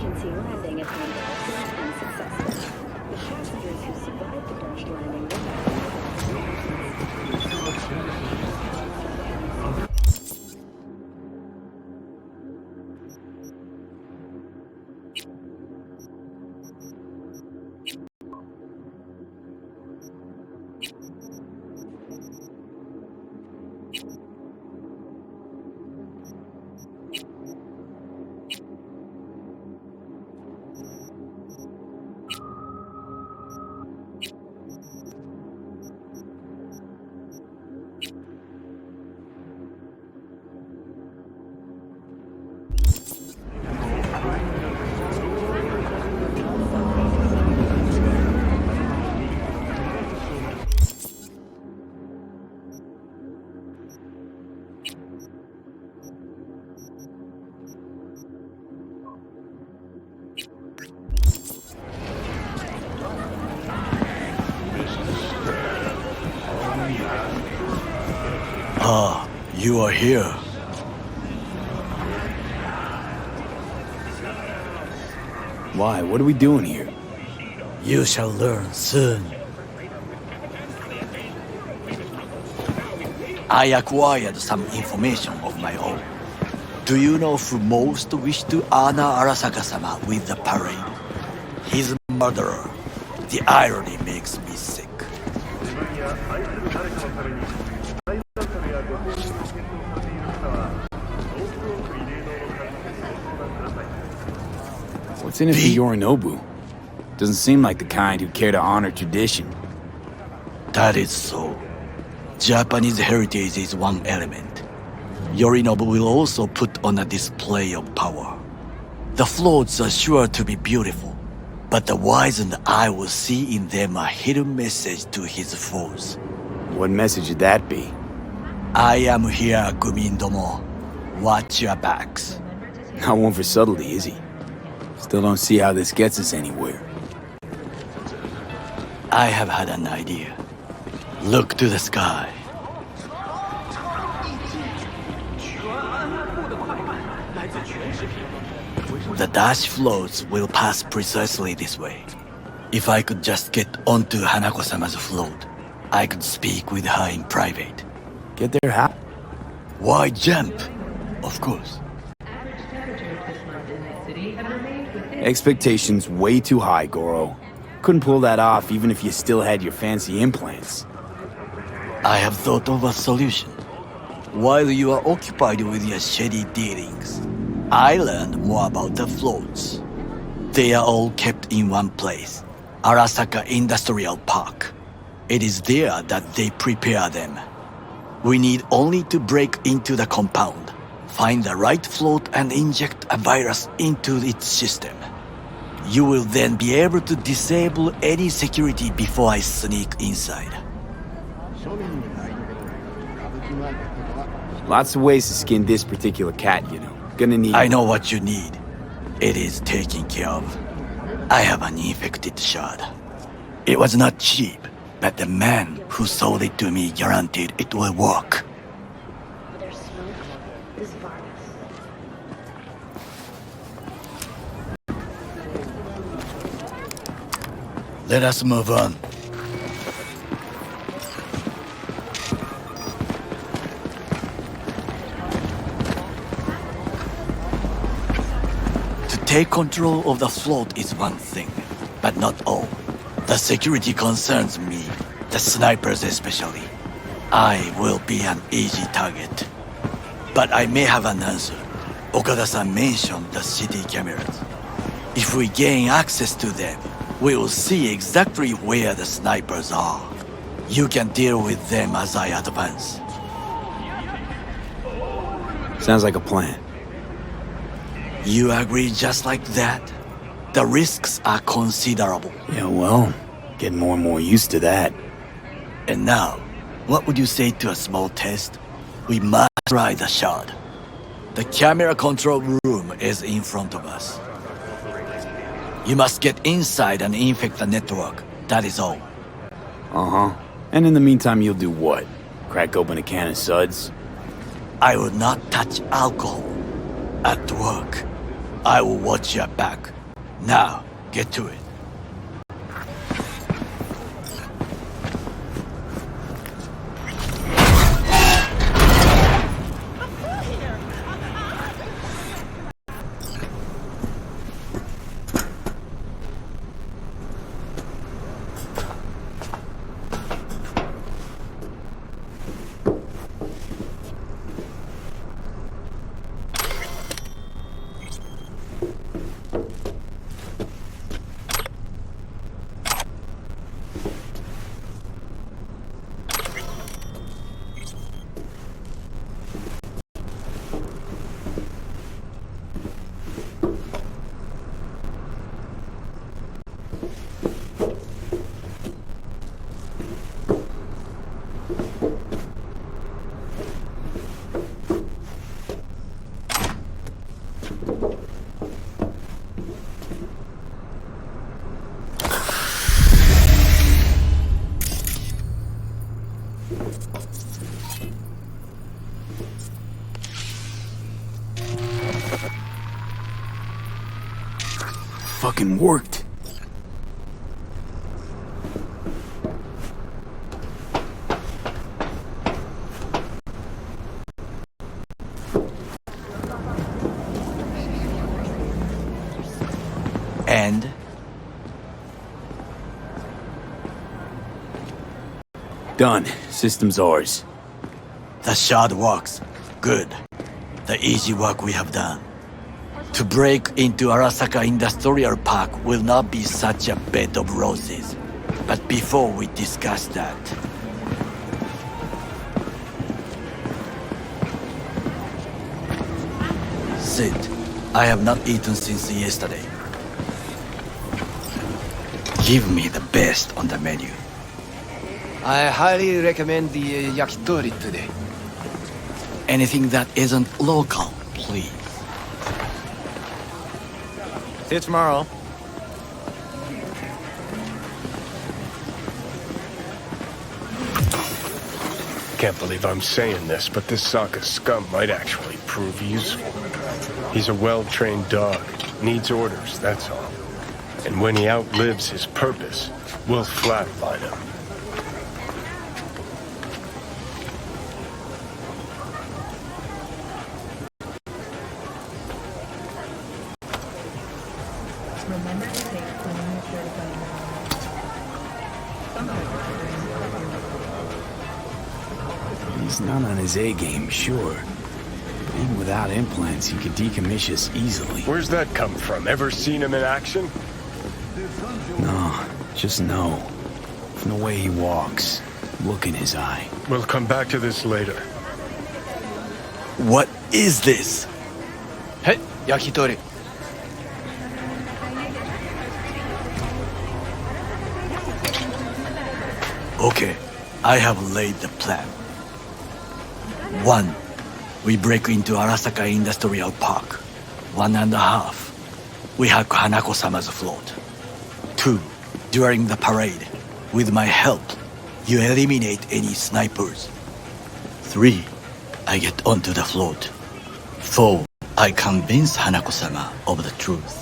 emergency landing attempted was unsuccessful. The passengers who survived the crash landing Ah, you are here. Why? What are we doing here? You shall learn soon. I acquired some information of my own. Do you know who most wished to honor Arasaka-sama with the parade? His murderer. The irony makes me sick. What's in it for Yorinobu? Doesn't seem like the kind who care to honor tradition. That is so. Japanese heritage is one element. Yorinobu will also put on a display of power. The floats are sure to be beautiful, but the wizened eye will see in them a hidden message to his foes. What message would that be? I am here, Gumindomo. Watch your backs. Not one for subtlety, is he? Still don't see how this gets us anywhere. I have had an idea. Look to the sky. The dash floats will pass precisely this way. If I could just get onto Hanako-sama's float, I could speak with her in private. Get there how? Why jump? Of course. Expectations way too high, Goro. Couldn't pull that off even if you still had your fancy implants. I have thought of a solution. While you are occupied with your shady dealings, I learned more about the floats. They are all kept in one place, Arasaka Industrial Park. It is there that they prepare them. We need only to break into the compound, find the right float and inject a virus into its system. You will then be able to disable any security before I sneak inside. Lots of ways to skin this particular cat, you know. Gonna need... I know what you need. It is taken care of. I have an infected shard. It was not cheap, but the man who sold it to me guaranteed it will work. their smoke is virus. Let us move on. To take control of the float is one thing, but not all. The security concerns me, the snipers especially. I will be an easy target. But I may have an answer. Okada-san mentioned the city cameras. If we gain access to them, we will see exactly where the snipers are. You can deal with them as I advance. Sounds like a plan. You agree just like that? The risks are considerable. Yeah, well, getting more and more used to that. And now, what would you say to a small test? We must try the shard. The camera control room is in front of us. You must get inside and infect the network. That is all. Uh-huh. And in the meantime, you'll do what? Crack open a can of suds? I will not touch alcohol at work. I will watch your back. Now, get to it. Fucking worked. And? Done. System's ours. The shard works. Good. The easy work we have done. To break into Arasaka Industrial Park will not be such a bed of roses. But before we discuss that... Sit. I have not eaten since yesterday. Give me the best on the menu. I highly recommend the yakitori today. Anything that isn't local, please. See you tomorrow. Can't believe I'm saying this, but this Sokka scum might actually prove useful. He's a well-trained dog. Needs orders, that's all. And when he outlives his purpose, we'll flatline him. He's not on his A game, sure. But even without implants, he could decommission us easily. Where's that come from? Ever seen him in action? No, just know. From the way he walks, look in his eye. We'll come back to this later. What is this? Hey, yakitori. Okay, I have laid the plan. 1. We break into Arasaka Industrial Park. 1.5. We hack Hanako-sama's float. 2. During the parade, with my help, you eliminate any snipers. 3. I get onto the float. 4. I convince Hanako-sama of the truth.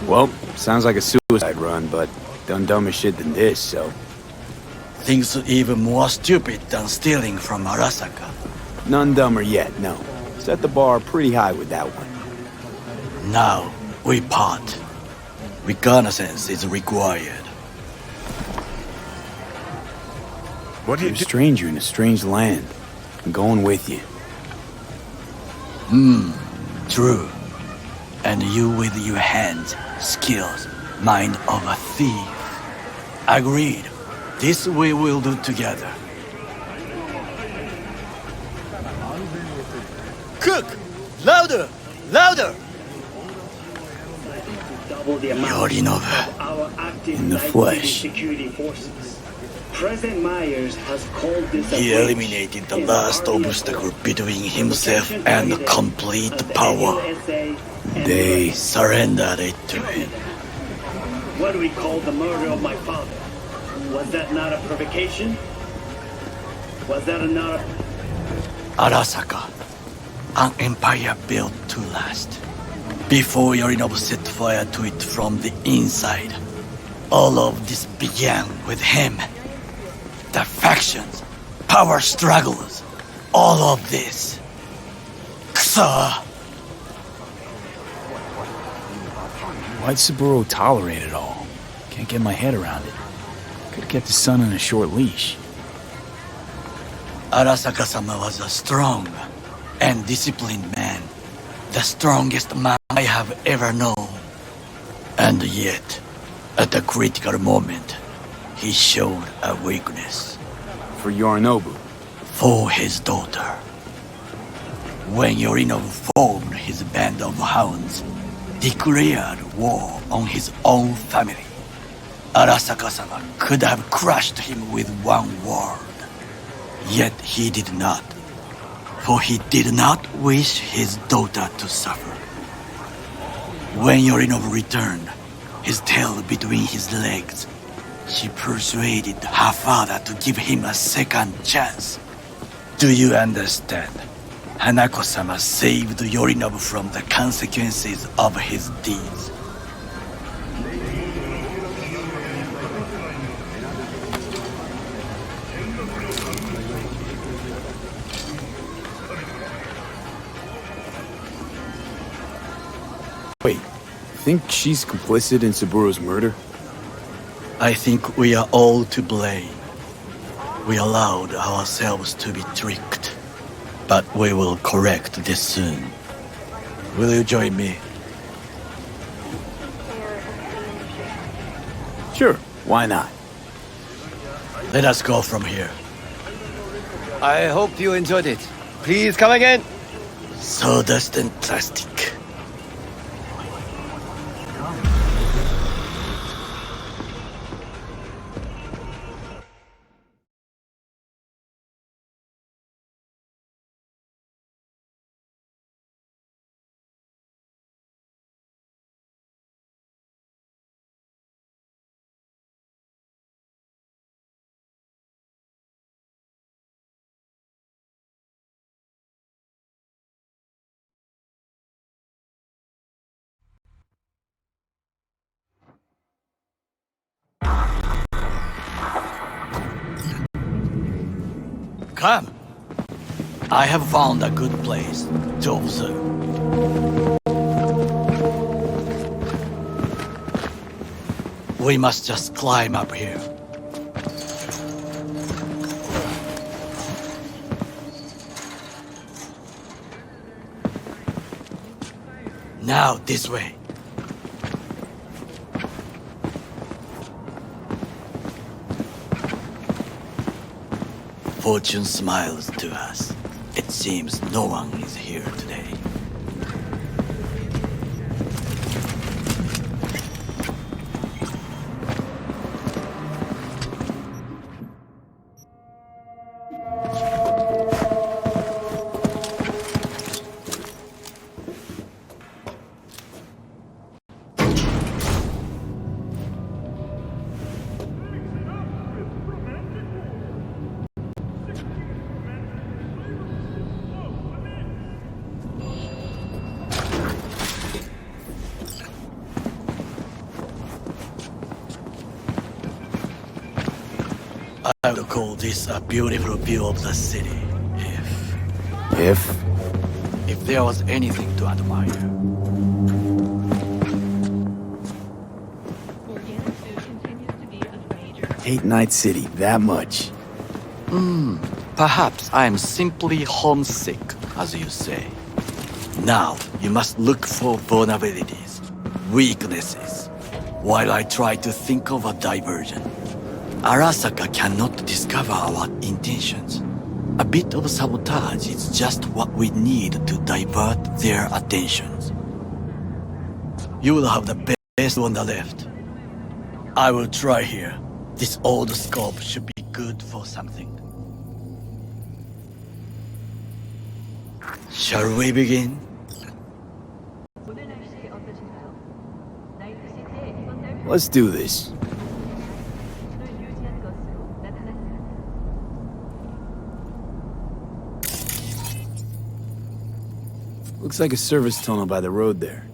Well, sounds like a suicide run, but done dumber shit than this, so... Things even more stupid than stealing from Arasaka. None dumber yet, no. Set the bar pretty high with that one. Now, we part. Reconnaissance is required. What do you You're a do? stranger in a strange land. I'm going with you. True. And you with your hands, skills, mind of a thief. Agreed. This we will do together. Cook! Louder! Louder! Double the amount Yorinobu. of our active In the night flesh. security forces. President Myers has called this a He breach eliminated the in last army obstacle effort. between himself and complete power. USA They... Surrendered it to him. What do we call the murder of my father? Was that not a provocation? Was that not a... Arasaka, an empire built to last. Before Yorinobu set fire to it from the inside, all of this began with him. The factions, power struggles, all of this. Kusa! Why'd Saburo tolerate it all? Can't get my head around it. Could've kept his son on a short leash. Arasaka-sama was a strong and disciplined man. The strongest man I have ever known. And yet, at a critical moment, he showed a weakness. For Yorinobu. For his daughter. When Yorinobu formed his band of hounds, declared war on his own family, Arasaka-sama could have crushed him with one word. Yet he did not. For he did not wish his daughter to suffer. When Yorinobu returned, his tail between his legs, she persuaded her father to give him a second chance. Do you understand? Hanako-sama saved Yorinobu from the consequences of his deeds. Wait, think she's complicit in Saburo's murder? I think we are all to blame. We allowed ourselves to be tricked. But we will correct this soon. Will you join me? Sure, why not? Let us go from here. I hope you enjoyed it. Please come again. Sawdust and plastic. Come. I have found a good place to observe. We must just climb up here. Now this way. Fortune smiles to us. It seems no one is here today. I would call this a beautiful view of the city, if there was anything to admire. Organic food continues to be a major... Hate Night City that much. Perhaps I am simply homesick, as you say. Now, you must look for vulnerabilities, weaknesses, while I try to think of a diversion. Arasaka cannot discover our intentions. A bit of sabotage is just what we need to divert their attentions. You will have the best on the left. I will try here. This old scope should be good for something. Shall we begin? Within a Let's do this. Looks like a service tunnel by the road there.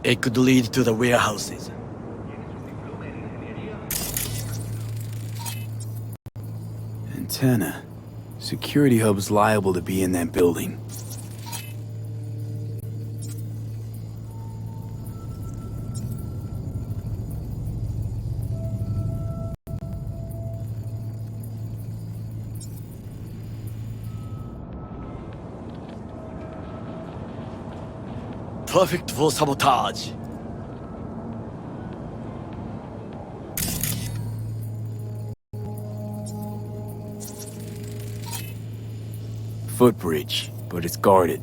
It could lead to the warehouses. Antenna. Security hub's liable to be in that building. Perfect for sabotage. Footbridge, but it's guarded.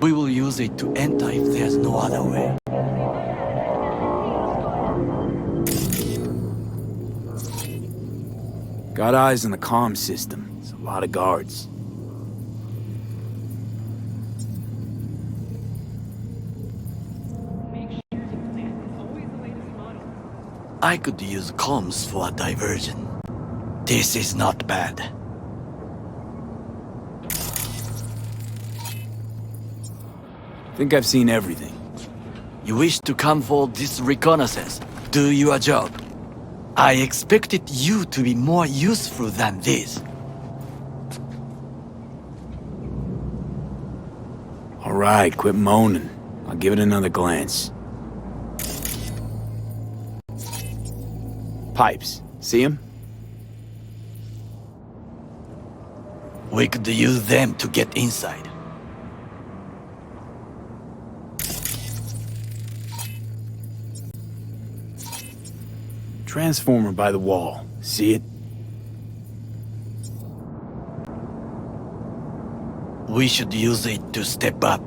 We will use it to enter if there's no other way. Got eyes on the comm system. It's a lot of guards. I could use comms for a diversion. This is not bad. Think I've seen everything. You wish to come for this reconnaissance? Do your job. I expected you to be more useful than this. All right, quit moaning. I'll give it another glance. Pipes. See them? We could use them to get inside. Transformer by the wall. See it? We should use it to step up.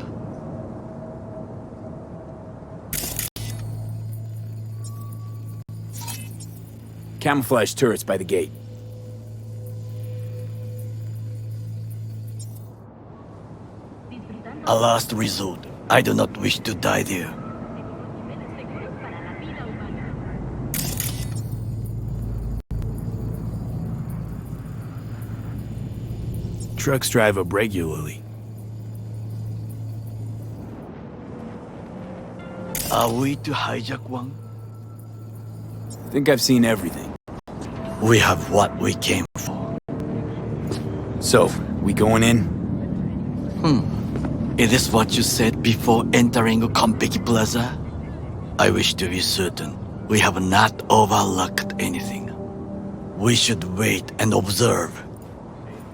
Camouflage turrets by the gate. A last resort. I do not wish to die there. Trucks drive up regularly. Are we to hijack one? Think I've seen everything. We have what we came for. So, we going in? Is this what you said before entering Konpeki Plaza? I wish to be certain we have not overlooked anything. We should wait and observe.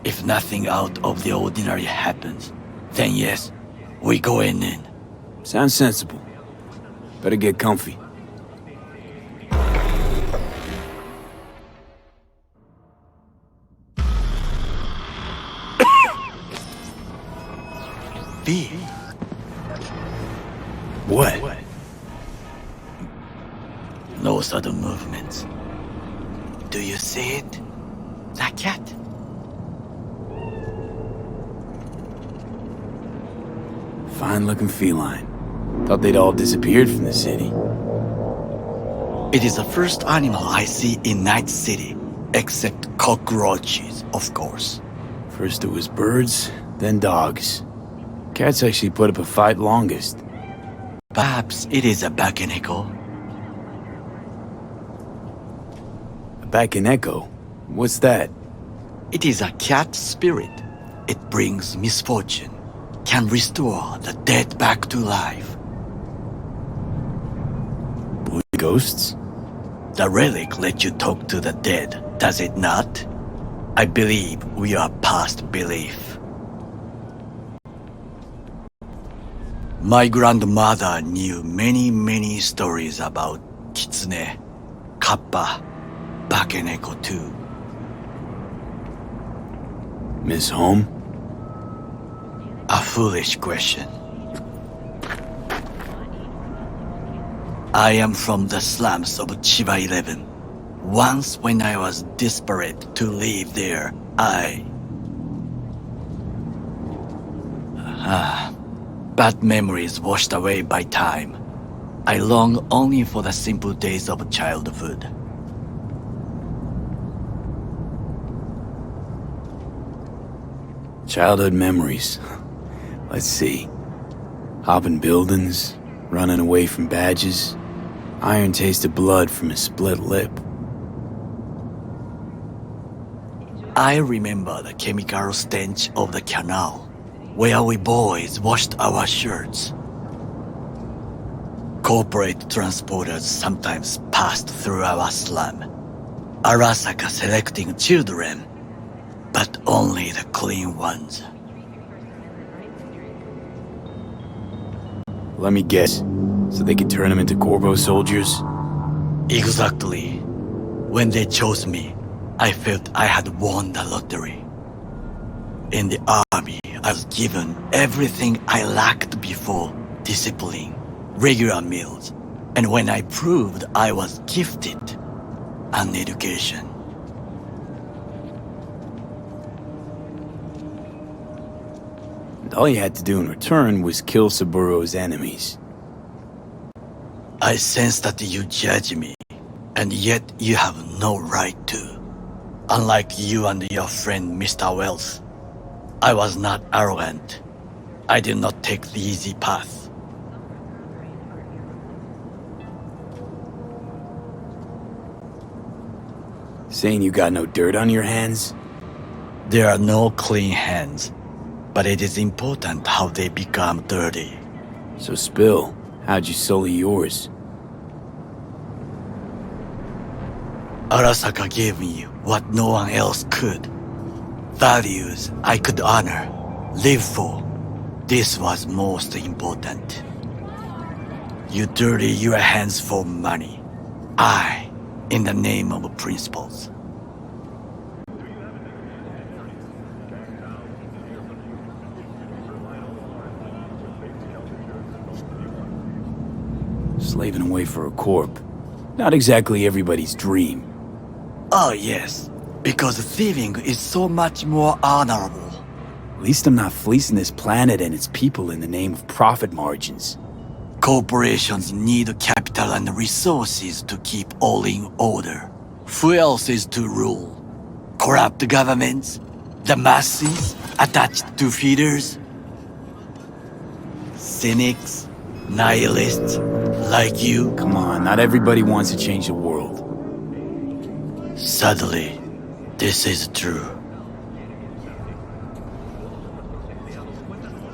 If nothing out of the ordinary happens, then yes, we go in. Sounds sensible. Better get comfy. B. What? No sudden movements. Do you see it? That cat? Fine-looking feline. Thought they'd all disappeared from the city. It is the first animal I see in Night City, except cockroaches, of course. First it was birds, then dogs. Cats actually put up a fight longest. Perhaps it is a Bakeneko. A Bakeneko? What's that? It is a cat spirit. It brings misfortune, can restore the dead back to life. Blue ghosts? The relic lets you talk to the dead, does it not? I believe we are past belief. My grandmother knew many stories about kitsune, kappa, bakeneko too. Miss Home? A foolish question. I am from the slums of Chiba 11. Once when I was desperate to live there, bad memories washed away by time. I long only for the simple days of childhood. Childhood memories. Let's see. Hopping buildings, running away from badges, iron taste of blood from a split lip. I remember the chemical stench of the canal, where we boys washed our shirts. Corporate transporters sometimes passed through our slum, Arasaka selecting children, but only the clean ones. Let me guess. So they could turn them into Corvo soldiers? Exactly. When they chose me, I felt I had won the lottery. In the army, I was given everything I lacked before: discipline, regular meals, and when I proved I was gifted, an education. And all you had to do in return was kill Saburo's enemies. I sense that you judge me, and yet you have no right to. Unlike you and your friend Mr. Wells, I was not arrogant. I did not take the easy path. Saying you got no dirt on your hands? There are no clean hands, but it is important how they become dirty. So spill. How'd you sully yours? Arasaka gave me what no one else could. Values I could honor, live for. This was most important. You dirty your hands for money. I, in the name of principles. Slaving away for a corp. Not exactly everybody's dream. Oh yes, because thieving is so much more honorable. At least I'm not fleecing this planet and its people in the name of profit margins. Corporations need capital and resources to keep all in order. Who else is to rule? Corrupt governments? The masses attached to feeders? Cynics? Nihilists? Like you? Come on, not everybody wants to change the world. Sadly, this is true.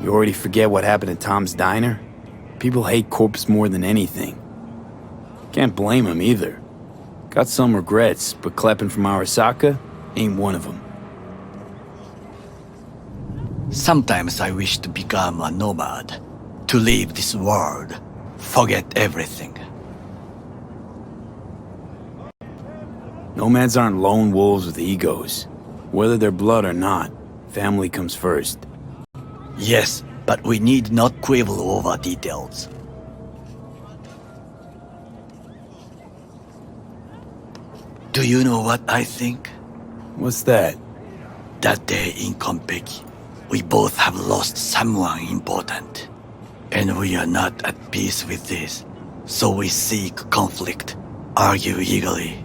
You already forget what happened at Tom's Diner? People hate corpse more than anything. Can't blame them either. Got some regrets, but Kleppen from Arasaka ain't one of them. Sometimes I wish to become a nomad, to leave this world, forget everything. Nomads aren't lone wolves with egos. Whether they're blood or not, family comes first. Yes, but we need not quibble over details. Do you know what I think? What's that? That day in Konpeki, we both have lost someone important. And we are not at peace with this. So we seek conflict, argue eagerly.